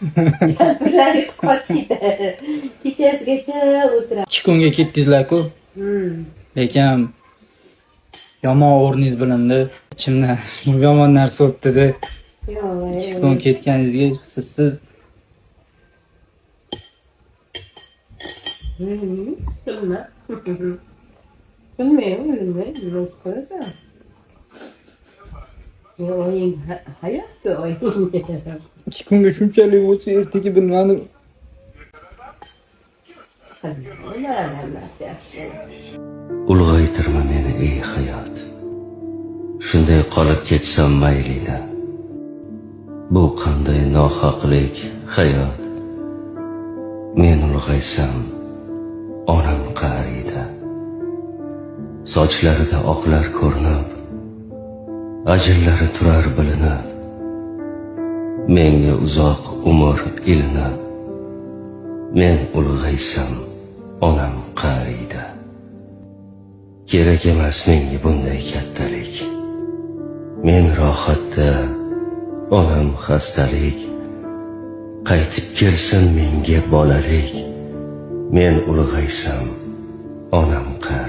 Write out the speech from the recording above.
Kampirlarga qochib ketadi. Kechasigacha o'tiradi. 2 kunga ketdingizlar-ku. Lekin yomon o'rningiz bilindi. Ichimdan yomon narsa o'tdi-da. Yo'q. 2 kun ketganingizga siz Bilma. Bilmayman. Nima qilasa? Yo'q, hayotda o'yin. 2 kunga shunchalik bo'lsa, ertaga bilmadim. Ulg'aytirma meni ey hayot. Shunday qolib ketsam maylida. Bu qanday nohaqlik hayot. Men ulg'aysam onam qariydi. Sochlarida oqlar ko'rinib, ajinlari turar bilinib. Menga uzoq umr ilinib. Men ulg'aysam onam qariydi. Kerak emas menga bunday kattalik. Men rohatda, onam xastalik. Qaytib kelsin menga bolalik. Men ulg'aysam onam qariydi.